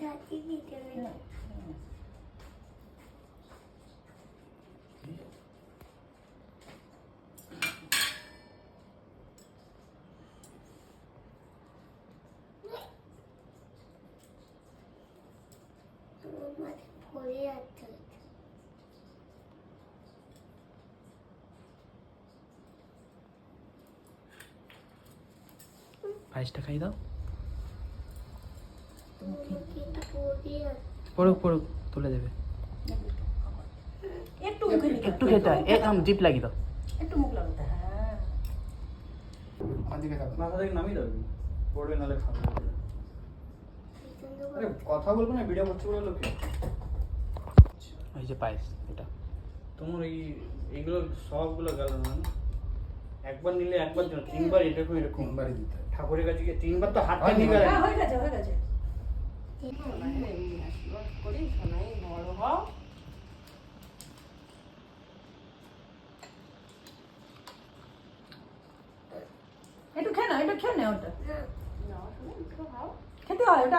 হাতি দিতে হবে। ভরে যাচ্ছে। পায়েসটা খাই দাও। পড়ে পড়ুক পড়ুক, তুলে দেবে। একটু একটু খেতে হয়, একদম জিপ লাগি দাও। একটু মুখ লাগাতে। হ্যাঁ ওদিকে তাকাও। মাথা থেকে নামিয়ে দাও, পড়বে নাহলে খাবে। আরে যাচ্ছে। কথা বলবো না, ভিডিও করছে বলে লোকে। এই যে পায়েস, এটা তোমার এইগুলো সবগুলো গেল না। একবার নিলে একবার জন্য, তিনবার এরকম এরকম তিনবারই দিতে হয়। ঠাকুরের কাছে গিয়ে তিনবার তো হাতটা হয়নি, নিয়ে হয়নি। গেলেন। হয়ে গেছে হয়ে গেছে। হ্যাঁ। আশীর্বাদ করি সোনাই বড় হও। একটু খেয়ে নাও, একটু খেয়ে নাও ওটা। না, খেতে হয় ওটা।